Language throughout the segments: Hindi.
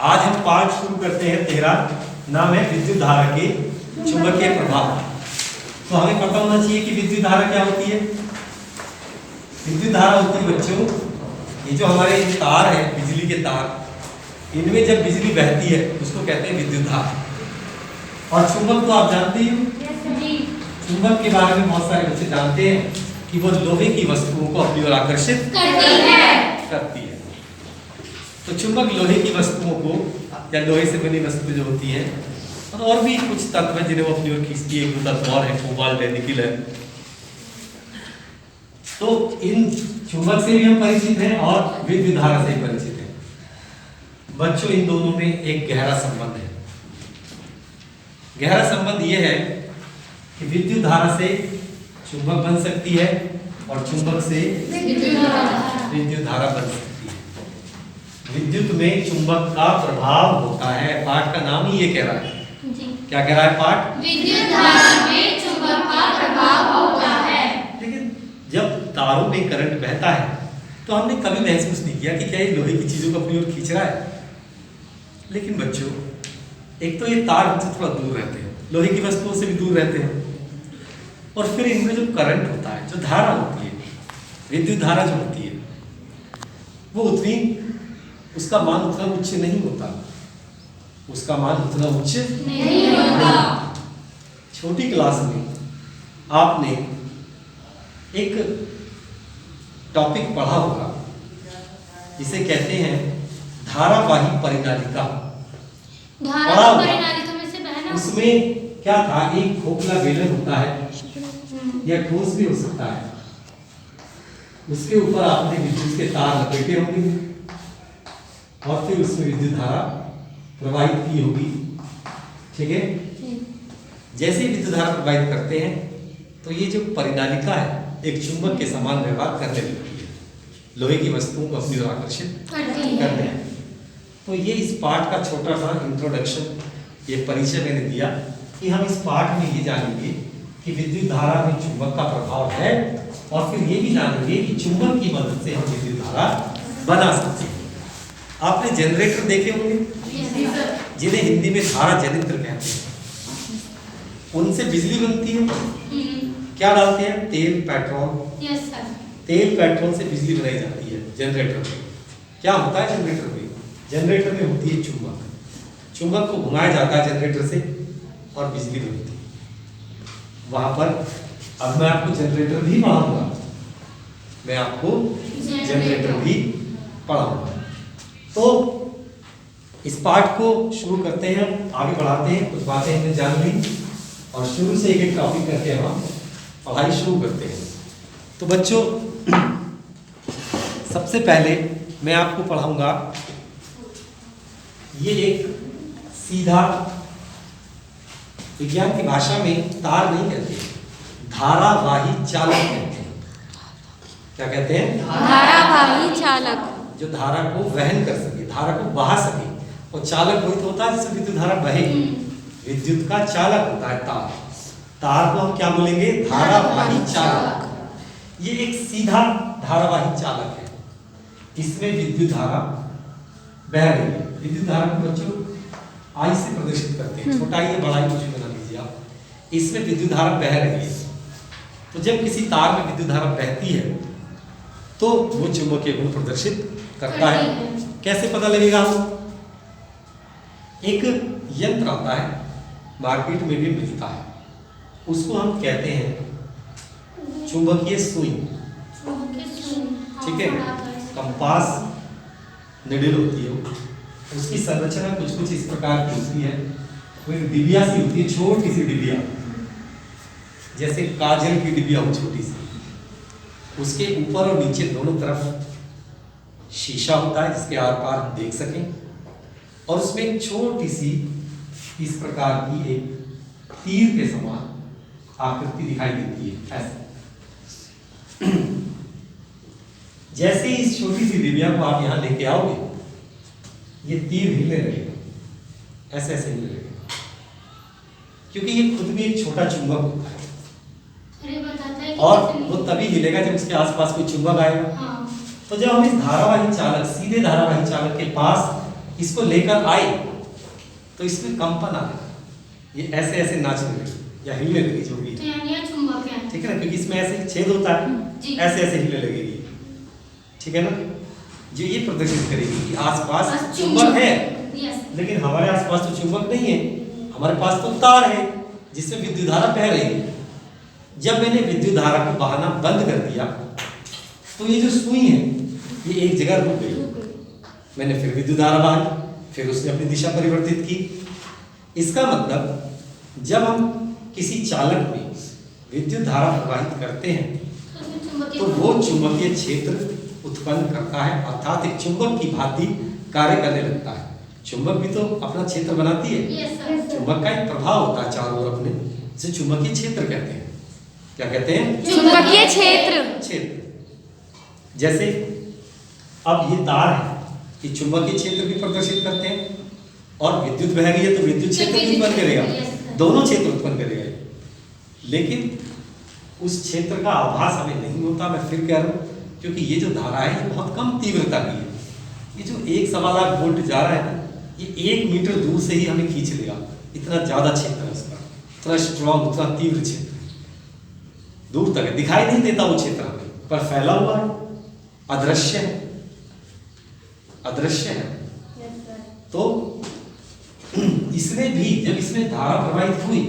आज हम पाठ शुरू करते हैं 13, नाम है विद्युत धारा के चुंबकीय प्रभाव। तो हमें पता होना चाहिए कि विद्युत धारा क्या होती है। विद्युत धारा होती है बच्चों, ये जो हमारे तार है, बिजली के तार, इनमें जब बिजली बहती है उसको कहते हैं विद्युत धारा। और चुंबक तो आप जानते ही हो, चुंबक के बारे में बहुत सारे बच्चे जानते हैं कि वो लोहे की वस्तुओं को अपनी ओर आकर्षित करती है। तो चुंबक लोहे की वस्तुओं को या लोहे से बनी वस्तु जो होती है, और भी कुछ तत्व हैं जिन्हें वो अपनी ओर खींचती है। एक तत्व और है, कोबाल्ट है, निकिल है। तो इन चुंबक से भी हम परिचित हैं और विद्युत धारा से परिचित हैं। बच्चों, इन दोनों में एक गहरा संबंध है। गहरा संबंध यह है कि विद्युत धारा से चुंबक बन सकती है और चुंबक से विद्युत धारा बन सकती है। विद्युत में चुंबक का प्रभाव होता है। पाठ का नाम ही ये कह रहा है। क्या कह रहा है पाठ? विद्युत धारा में चुंबक का प्रभाव होता है। लेकिन जब तारों में करंट बहता है तो हमने कभी महसूस नहीं किया कि क्या ये लोहे की चीजों को अपनी ओर खींच रहा है। लेकिन बच्चों, एक तो ये तार हमसे थोड़ा दूर रहते हैं, लोहे की वस्तुओं से भी दूर रहते हैं, और फिर इनमें जो करंट होता है, जो धारा होती है, विद्युत धारा जो होती है, वो उतनी, उसका मान उतना उच्च नहीं होता। उसका मान उतना उच्च नहीं होता। छोटी क्लास में आपने एक टॉपिक पढ़ा होगा, जिसे कहते हैं धारावाही परिनालिका। परिनालिका में से बहना, उसमें क्या था, एक खोखला बेलन होता है या ठोस भी हो सकता है, उसके ऊपर आपने विद्युत के तार लपेटे होंगे और फिर उसमें विद्युत धारा प्रवाहित की होगी। ठीक है। जैसे ही विद्युत धारा प्रवाहित करते हैं तो ये जो परिनालिका है एक चुंबक के समान व्यवहार करने लगती है, लोहे की वस्तुओं को अपनी ओर आकर्षित करते हैं। तो ये इस पाठ का छोटा सा इंट्रोडक्शन, ये परिचय मैंने दिया कि हम इस पाठ में ये जानेंगे कि विद्युत धारा में चुंबक का प्रभाव है, और फिर ये भी जानेंगे कि चुंबक की मदद से हम विद्युत धारा बना सकते हैं। आपने जनरेटर देखे होंगे, जिन्हें हिंदी में धारा जनित्र कहते हैं। उनसे बिजली बनती है। क्या डालते हैं? तेल, पेट्रोल। Yes sir. तेल पेट्रोल से बिजली बनाई जाती है जनरेटर में। क्या होता है जनरेटर में? जनरेटर में होती है चुंबक। चुंबक को घुमाया जाता है जनरेटर से और बिजली बनती है वहां पर। अब मैं आपको जनरेटर भी पढ़ाऊंगा, मैं आपको जनरेटर भी पढ़ाऊंगा। तो इस पाठ को शुरू करते हैं, हम आगे बढ़ाते हैं। कुछ बातें हमने जान ली और शुरू से एक टॉपिक करके हम पढ़ाई शुरू करते हैं। तो बच्चों, सबसे पहले मैं आपको पढ़ाऊंगा, ये एक सीधा, विज्ञान की भाषा में तार नहीं कहते, धारावाही चालक कहते हैं। क्या कहते हैं? धारावाही चालक। जो धारा को वहन कर सके, धारा को बहा सके। और चालक वही तो होता है जिससे विद्युत धारा बहे। विद्युत का चालक होता है तार। तार को हम क्या बोलेंगे? धारावाही चालक। ये एक सीधा धारावाही चालक है। इसमें विद्युत धारा बह रही है। विद्युत धारा को बच्चों आई से प्रदर्शित करते हैं, छोटा ही बड़ा ही कुछ बना लीजिए आप। इसमें विद्युत धारा बह रही है। तो जब किसी तार में विद्युत धारा बहती है तो वो चुंबकीय गुण प्रदर्शित करता है। कैसे पता लगेगा? हम एक यंत्र आता है, मार्केट में भी मिलता है, उसको हम कहते हैं चुंबकीय सुई। ठीक है। कंपास निडिल होती है, उसकी संरचना कुछ कुछ इस प्रकार की होती है। कोई डिबिया सी होती है, छोटी सी डिबिया, जैसे काजल की डिबिया हो छोटी सी। उसके ऊपर और नीचे दोनों तरफ शीशा होता है जिसके आर पार हम देख सकें, और उसमें एक छोटी सी इस प्रकार की एक तीर के समान आकृति दिखाई देती है। ऐसे जैसे ही इस छोटी सी डिबिया को आप यहां लेके आओगे, ये तीर हिलने लगेगा, ऐसे ऐसे हिलने लगेगा, क्योंकि ये खुद भी एक छोटा चुंबक होता है। और वो तभी हिलेगा जब उसके आसपास कोई चुंबक आएगा। तो जब हम इस धारावाही चालक, सीधे धारावाही चालक के पास इसको लेकर आई तो इसमें कंपन आ गया, ये ऐसे ऐसे नाचने लगी या हिलने लगी जो भी, तो यानी ये चुंबक है। ठीक है ना, क्योंकि इसमें ऐसे छेद होता है, जी। ऐसे ऐसे हिलने लगेगी, ठीक है ना, जो ये प्रदर्शित करेगी कि आसपास बस चुंबक है, यस। लेकिन हमारे आसपास तो चुंबक नहीं है, हमारे पास तो तार है जिसमें विद्युत धारा बह रही है। जब मैंने विद्युत धारा को बहाना बंद कर दिया तो ये जो सुई है ये एक जगह रुक गई, मैंने फिर विद्युत धारा बहाई, फिर उसने अपनी दिशा परिवर्तित की। इसका मतलब जब हम किसी चालक में विद्युत धारा प्रवाहित करते हैं तो वो चुंबकीय क्षेत्र उत्पन्न करता है, अर्थात एक चुंबक की भांति कार्य करने लगता है। चुंबक भी तो अपना क्षेत्र बनाती है, यस सर। चुंबक का एक प्रभाव होता है चारों ओर अपने, जिसे चुंबकीय क्षेत्र कहते हैं। क्या कहते हैं? चुंबकीय क्षेत्र। क्षेत्र। जैसे अब ये तार है, ये चुंबकीय क्षेत्र भी प्रदर्शित करते हैं और विद्युत बह रही है तो विद्युत क्षेत्र भी उत्पन्न करेगा, दोनों क्षेत्र उत्पन्न करेगा। लेकिन उस क्षेत्र का आभास हमें नहीं होता, मैं फिर कह रहा हूँ, क्योंकि ये जो धारा है ये बहुत कम तीव्रता की है। ये जो 1.25 लाख वोल्ट जा रहा है ना, ये 1 मीटर दूर से ही हमें खींच लेगा, इतना ज्यादा क्षेत्र है उसका, इतना स्ट्रॉन्ग, इतना तीव्र क्षेत्र, दूर तक है, दिखाई नहीं देता वो क्षेत्र हमें, पर फैला हुआ है, अदृश्य है, अदृश्य है। तो इसमें भी जब इसमें धारा प्रवाहित हुई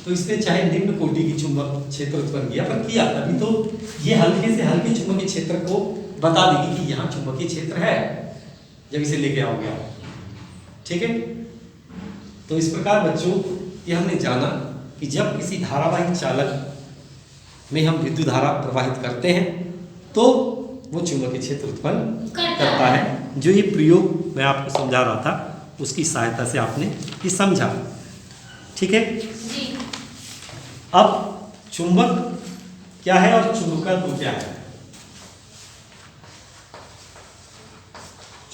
तो इसने चाहे निम्न कोटि की चुंबक क्षेत्र उत्पन्न किया, पर किया तभी तो ये हल्के से हल्के चुंबकीय क्षेत्र को बता देगी कि यहाँ चुंबकीय क्षेत्र है, जब इसे लेके आओगे आप, ठीक है। तो इस प्रकार बच्चों ये हमने जाना कि जब किसी धारावाही चालक में हम विद्युत धारा प्रवाहित करते हैं तो वो चुंबकीय क्षेत्र उत्पन्न करता है। जो ये प्रयोग मैं आपको समझा रहा था उसकी सहायता से आपने ये समझा, ठीक है। जी। अब चुंबक क्या है और चुंबकत्व क्या है?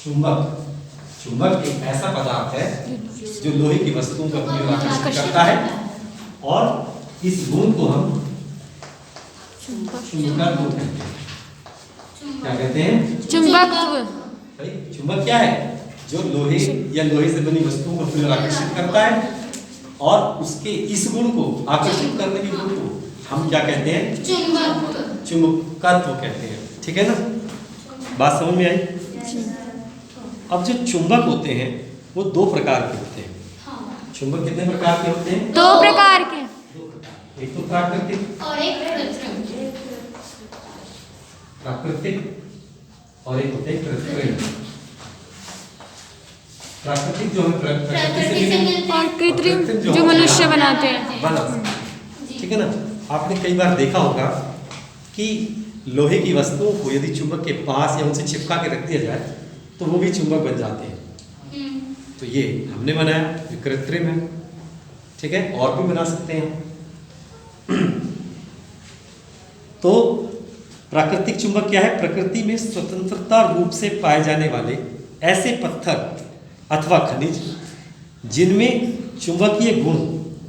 चुंबक एक ऐसा पदार्थ है जो लोहे की वस्तुओं का अपनी ओर आकर्षित करता है और इस गुण को हम चुंबकत्व कहते हैं। क्या कहते हैं? चुंबकत्व। भाई चुंबक क्या है? जो लोहे या लोहे से बनी वस्तुओं को अपनी ओर आकर्षित करता है और उसके इस गुण को, आकर्षित करने के गुण को हम क्या कहते हैं? चुंबकत्व कहते हैं, ठीक है ना। बात समझ में आई? अब जो चुंबक होते हैं वो 2 प्रकार के होते हैं। हाँ। चुंबक कितने प्रकार के होते हैं? 2 प्रकार के। 2 प्रकार। एक तो प्राकृतिक और एक कृत्रिम। प्राकृतिक और एक होते हैं कृत्रिम। प्राकृतिक जो है प्रकृति से मिले और कृत्रिम जो मनुष्य बनाते हैं। बना, ठीक है ना। आपने कई बार देखा होगा कि लोहे की वस्तुओं को यदि चुंबक के पास या उनसे चिपका के रख दिया जाए तो वो भी चुंबक बन जाते हैं। तो ये हमने बनाया, ये कृत्रिम है, ठीक है। और भी बना सकते हैं। तो प्राकृतिक चुंबक क्या है? प्रकृति में स्वतंत्रता रूप से पाए जाने वाले ऐसे पत्थर अथवा खनिज जिनमें चुंबकीय गुण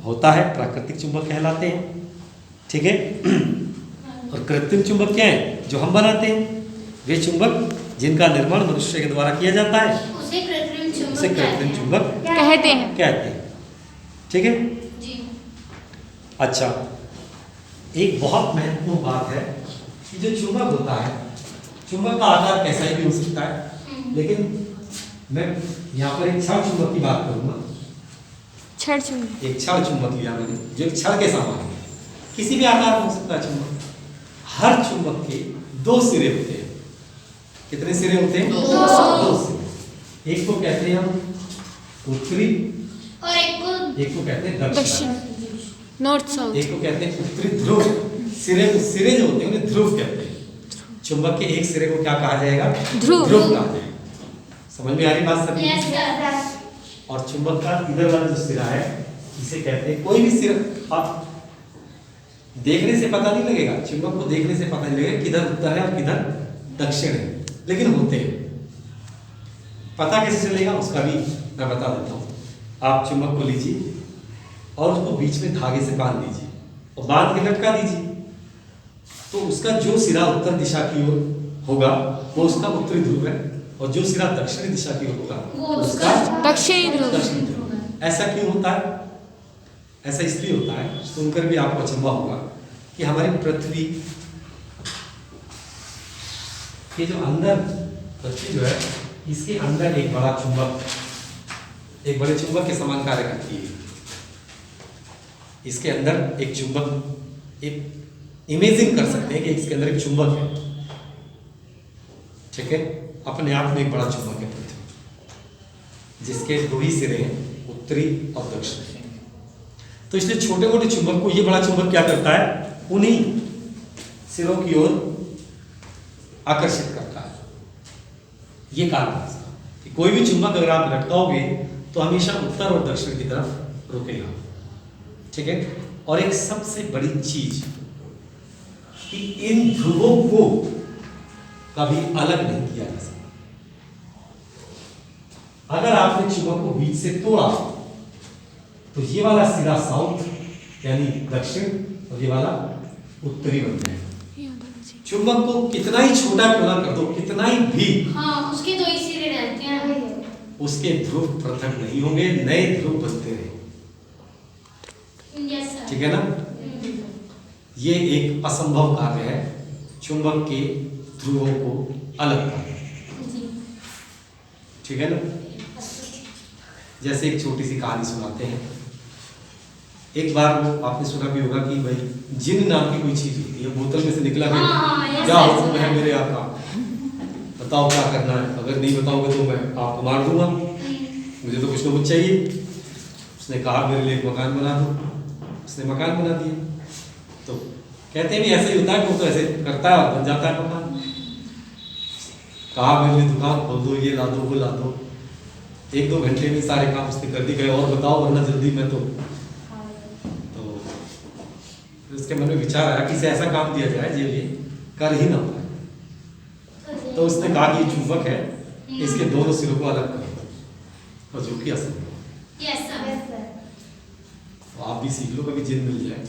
होता है प्राकृतिक चुंबक कहलाते हैं, ठीक है। और कृत्रिम चुंबक क्या है? जो हम बनाते हैं, वे चुंबक जिनका निर्माण मनुष्य के द्वारा किया जाता है उसे कृत्रिम चुंबक कहते हैं, ठीक है जी। अच्छा, एक बहुत महत्वपूर्ण बात है कि जो चुंबक होता है, चुंबक का आकार कैसा ही भी हो सकता है, लेकिन मैं यहाँ पर एक क्षण चुंबक की बात करूंगा। छड़ चुंबक, एक क्षण चुंबक लिया मैंने, जो एक क्षण के समान है, किसी भी आकार में हो सकता है चुंबक। हर चुंबक के 2 सिरे होते हैं। कितने सिरे होते हैं? 2 सिरे। एक को कहते हैं हम उत्तरी और एक को कहते हैं दक्षिण, नॉर्थ साउथ। एक को कहते हैं उत्तरी ध्रुव। सिरे जो होते हैं उन्हें ध्रुव कहते हैं। चुंबक के एक सिरे को क्या कहा जाएगा? ध्रुव कहा जाएगा। समझ में आ रही बात सभी? Yes sir. और चुंबक का इधर वाला जो सिरा है इसे कहते हैं, कोई भी सिरा आप देखने से पता नहीं लगेगा, चुंबक को देखने से पता नहीं लगेगा किधर उत्तर है और किधर दक्षिण है, लेकिन होते हैं। पता कैसे चलेगा उसका भी मैं बता देता हूँ। आप चुंबक को लीजिए और उसको बीच में धागे से बांध दीजिए और बांध के लटका दीजिए, तो उसका जो सिरा उत्तर दिशा की ओर होगा वो उसका उत्तरी ध्रुव है और जो सिरा दक्षिणी दिशा की ओर होगा वो उसका दक्षिणी ध्रुव। दक्षिणी ध्रुव। ऐसा क्यों होता है? ऐसा इसलिए होता है, सुनकर भी आपको अचंभा होगा कि हमारी पृथ्वी के जो अंदर, पृथ्वी जो है इसके अंदर एक बड़ा चुंबक, एक बड़े चुंबक के समान कार्य करती है। इसके अंदर एक चुंबक, एक इमेजिन कर सकते हैं कि इसके अंदर एक चुंबक है, ठीक है, अपने आप में एक बड़ा चुंबक है पृथ्वी, जिसके दो ही सिरे हैं, उत्तरी और दक्षिणी। तो इसलिए छोटे मोटे चुंबक को ये बड़ा चुंबक क्या करता है, उन्हीं सिरों की ओर आकर्षित करता है। ये कारण है इसका कि कोई भी चुंबक अगर आप लटकाओगे तो हमेशा उत्तर और दक्षिण की तरफ रुकेगा, ठीक है। और एक सबसे बड़ी चीज कि इन ध्रुवों को कभी अलग नहीं किया जा सकता। अगर आपने चुंबक को बीच से तोड़ा तो ये वाला सिरा साउथ यानी दक्षिण और ये वाला उत्तरी बन जाएगा। चुंबक को कितना ही छोटा क्यों ना कर दो, कितना ही भी, हाँ, उसके दो ही सिरे रहते हैं, उसके ध्रुव पृथक नहीं होंगे, नए ध्रुव बनते रहे, यस सर। ठीक है ना। ये एक असंभव कार्य है चुंबक के ध्रुवों को अलग करना, जी। ठीक है ना। जैसे एक छोटी सी कहानी सुनाते हैं। एक बार वो आपने सुना भी होगा कि भाई जिन नाम की कोई चीज होती है, बोतल में से निकला है, हाँ, yes, क्या yes, हुक्म है yes. मेरे आका, बताओ क्या करना है, अगर नहीं बताओगे तो मैं आपको मार दूंगा, मुझे तो कुछ ना कुछ चाहिए। उसने कहा मेरे लिए एक मकान बना दो, उसने मकान बना दिया। तो कहते हैं भी ऐसे ही होता है, वो तो ऐसे करता है और बन जाता है मकान। कहा मेरे लिए दुकान खोल दो, ये ला दो, वो ला दो। 1-2 घंटे में सारे काम उसने कर दी, गए और बताओ वरना जल्दी मैं तो उसके मन में विचार आया कि इसे ऐसा काम दिया जाए जो ये कर ही ना पाए। तो उसने कहा कि ये चुंबक है, इसके दोनों सिरों को अलग करो, और जो कि असंभव। Yes sir. तो आप भी सीख लो, कभी जिन मिल जाए।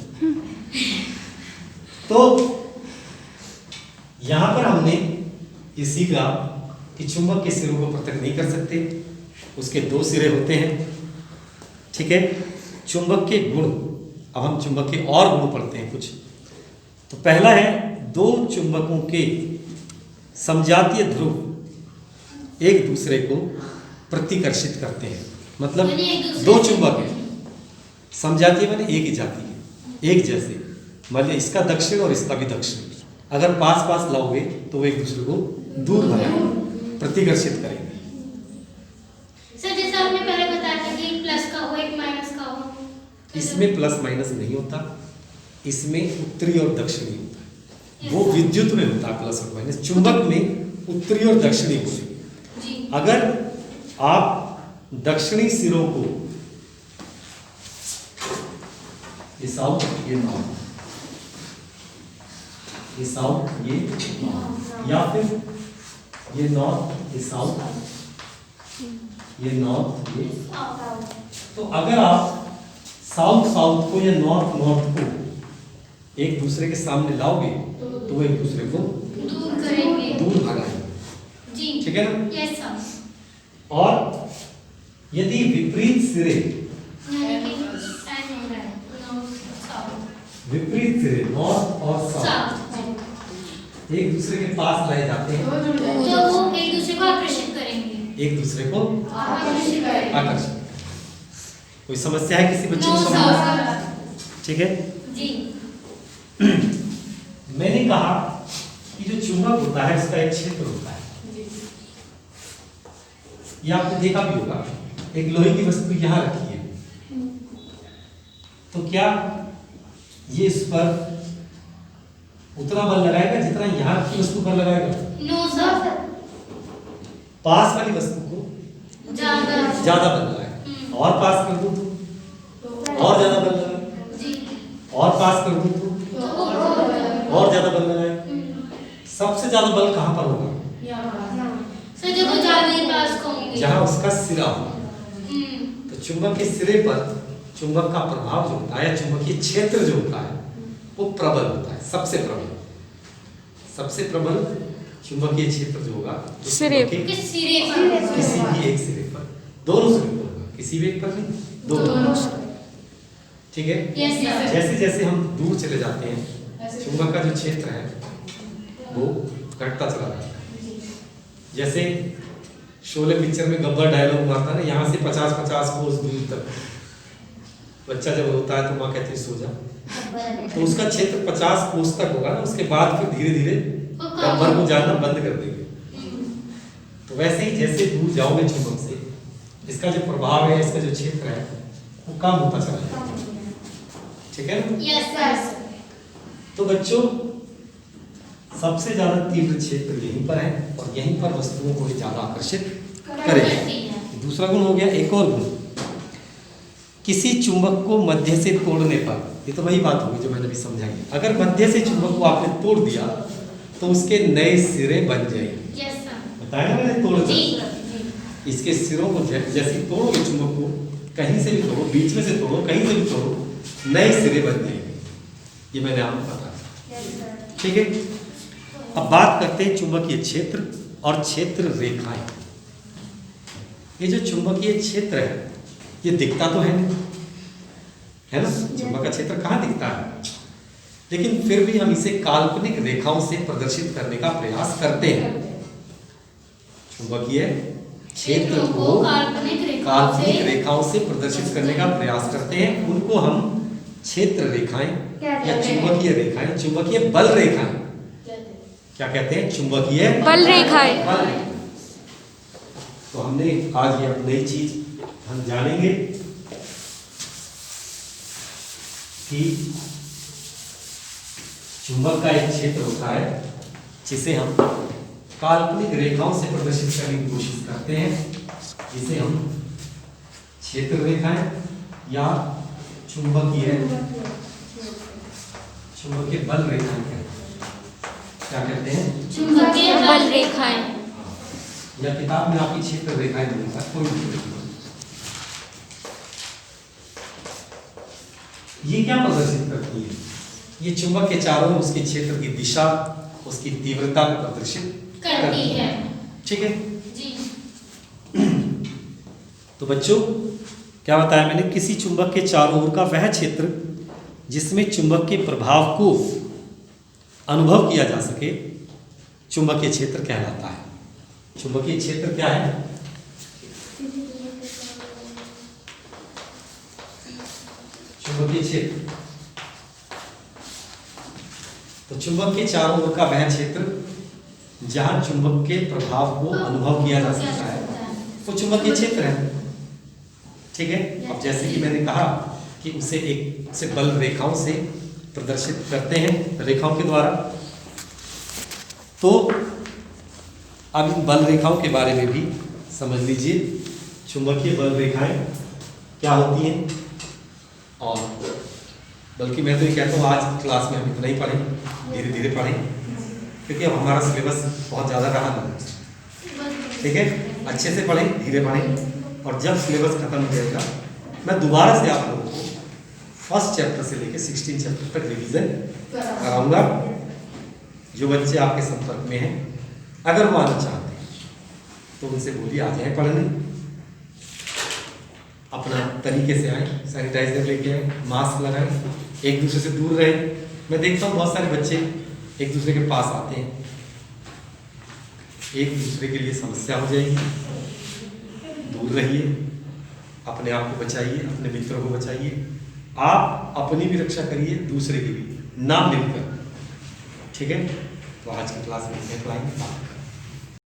तो यहां पर हमने ये सीखा कि चुंबक के सिरों को पृथक नहीं कर सकते, उसके 2 सिरे होते हैं, ठीक है। चुंबक के गुण, अब हम चुंबक के और गुण पढ़ते हैं कुछ। तो पहला है 2 चुंबकों के समजातीय ध्रुव एक दूसरे को प्रतिकर्षित करते हैं। मतलब यानी एक दूसरे 2 चुंबक हैं, समजातीय माने एक ही जाति है, एक जैसे। मान लिया इसका दक्षिण और इसका भी दक्षिण, अगर पास पास लाओगे तो वो एक दूसरे को दूर भगाएंगे, प्रतिकर्षित करेंगे। सर जैसे आपने पहले बताया था कि एक प्लस का हो, एक माइनस का हो, इसमें प्लस माइनस नहीं होता, इसमें उत्तरी और दक्षिणी होता है। वो विद्युत में होता है प्लस और माइनस, चुंबक में उत्तरी और दक्षिणी होती है। जी। अगर आप दक्षिणी सिरों को, ये साउथ, ये नॉर्थ, ये साउथ, ये नॉर्थ, या फिर ये नॉर्थ, ये साउथ, ये नॉर्थ, ये, तो अगर आप साउथ साउथ को या नॉर्थ नॉर्थ को एक दूसरे के सामने लाओगे तो वो एक दूसरे को दूर करेंगे, दूर भगाएंगे, जी, ठीक है ना। Yes sir. और यदि विपरीत सिरे, यानी कि टाइम हो रहा है, नॉर्थ साउथ, विपरीत सिरे नॉर्थ और साउथ साउथ, एक दूसरे के पास लाए जाते हैं तो वो एक दूसरे को आकर्षित करेंगे, एक दूसरे को आकर्षित करेंगे, आकर्षित। कोई समस्या है किसी बच्चे को नो समझ, सर। ठीक है। जी। मैंने कहा कि जो चुंबक होता है उसका एक क्षेत्र होता है, ये आपने देखा भी होगा। एक लोहे की वस्तु यहाँ रखी है, तो क्या ये इस पर उतना बल लगाएगा जितना यहाँ की वस्तु पर लगाएगा? No sir. पास वाली वस्तु को ज्यादा बल लगाएगा, और पास कर दूं तो और ज्यादा बल लगाएगा, जी, और पास कर दूं तो और ज्यादा बल लगाएगा। सबसे ज्यादा बल कहाँ पर होगा? सर जब वो ज्यादा ही पास होंगे, जहाँ उसका सिरा होगा। तो चुंबक के सिरे पर चुंबक का प्रभाव जो होता है, चुंबकीय क्षेत्र जो होता है वो प्रबल होता है, सबसे प्रबल चुंबकीय क्षेत्र जो होगा उस सिरे चुंबक के किस सिरे पर? किसी भी एक सिरे पर, दोनों सिरे पर होगा, किसी भी एक पर नहीं, दोनों। ठीक है। Yes sir. जैसे जैसे हम दूर चले जाते हैं चुंबक का जो क्षेत्र है वो घटता चला जाता है। जैसे शोले पिक्चर में गब्बर डायलॉग मारता है ना, यहाँ से 50-50 कोस दूर तक बच्चा जब रोता है तो माँ कहती है सो जा, तो उसका क्षेत्र 50 कोस तक होगा ना, उसके बाद फिर धीरे धीरे गब्बर को जाना बंद कर देंगे। तो वैसे ही जैसे दूर जाओगे चुंबक से, इसका जो प्रभाव है, इसका जो क्षेत्र है वो कम होता चला जाएगा। ठीक है ना? Yes sir. तो बच्चों सबसे ज्यादा तीव्र क्षेत्र यहीं पर है और यहीं पर वस्तुओं को ज्यादा आकर्षित करेगा। दूसरा गुण हो गया। एक और गुण, किसी चुंबक को मध्य से तोड़ने पर, ये तो वही बात होगी जो मैंने अभी समझाई, अगर मध्य से चुंबक को आपने तोड़ दिया तो उसके नए सिरे बन जाएंगे। Yes sir. बताया ना मैंने, तोड़ जी दिया। जी। इसके सिरों को जैसे तोड़ोगे चुंबक को, कहीं से भी तोड़ो, बीच में से तोड़ो, कहीं से भी तोड़ो, नए सिरे बन जाएंगे। ये मैंने आपको बताया। ठीक है। अब बात करते हैं चुंबकीय क्षेत्र और क्षेत्र रेखाएं। ये जो चुंबकीय क्षेत्र है ये दिखता तो है नहीं, है ना? चुंबक का क्षेत्र कहाँ दिखता है, लेकिन फिर भी हम इसे काल्पनिक रेखाओं से प्रदर्शित करने का प्रयास करते हैं। चुंबकीय क्षेत्र को काल्पनिक रेखाओं से प्रदर्शित करने का प्रयास करते हैं। उनको हम क्षेत्र रेखाएं या चुंबकीय रेखाएं, चुंबकीय बल रेखाएं क्या कहते हैं? चुंबकीय बल रेखाएं। बल। तो हमने आज ये नई चीज हम जानेंगे कि चुंबक का एक क्षेत्र होता है जिसे हम काल्पनिक रेखाओं से प्रदर्शित करने की कोशिश करते हैं, जिसे हम क्षेत्र रेखाएं या चुंबकीय बल रेखाएं कहते हैं। क्या कहते हैं? चुंबकीय बल रेखाएं। या किताब में आपकी क्षेत्र रेखाएं मिलेगा, कोई भी। ये क्या प्रदर्शित करती है? ये चुंबक के चारों ओर उसके क्षेत्र की दिशा, उसकी तीव्रता को प्रदर्शित करती है। ठीक है जी। तो बच्चों क्या बताया मैंने? किसी चुंबक के चारों ओर का वह क्षेत्र जिसमें चुंबक के प्रभाव को अनुभव किया जा सके, चुंबकीय क्षेत्र कहलाता है। चुंबकीय क्षेत्र क्या है? चुंबकीय क्षेत्र, तो चुंबक के चारों ओर का वह क्षेत्र जहां चुंबक के प्रभाव को अनुभव किया जा सकता है वो चुंबकीय क्षेत्र है। ठीक है। अब जैसे कि मैंने कहा कि उसे बल रेखाओं से प्रदर्शित करते हैं, रेखाओं के द्वारा। तो अब इन बल रेखाओं के बारे में भी समझ लीजिए। चुंबकीय बल रेखाएं क्या होती हैं, और बल्कि मैं तो ये कहता हूँ आज क्लास में हम इतना ही पढ़ें, धीरे धीरे पढ़ें, क्योंकि अब हमारा सिलेबस बहुत ज़्यादा रहा नहीं। ठीक है, अच्छे से पढ़ें, धीरे पढ़ें, और जब सिलेबस खत्म हो जाएगा मैं दोबारा से आप लोगों को फर्स्ट चैप्टर से लेकर 16 चैप्टर तक रिवीजन कराऊंगा। जो बच्चे आपके संपर्क में हैं, अगर वो आना चाहते हैं तो उनसे बोलिए आ जाए पढ़ने, अपना तरीके से आए, सैनिटाइजर लेके आए, मास्क लगाएं, एक दूसरे से दूर रहें। मैं देखता हूँ बहुत सारे बच्चे एक दूसरे के पास आते हैं, एक दूसरे के लिए समस्या हो जाएगी। दूर रहिए, अपने आप को बचाइए, अपने मित्रों को बचाइए, आप अपनी भी रक्षा करिए, दूसरे की भी, ना मिलकर। ठीक है, तो आज की क्लास में इतना ही।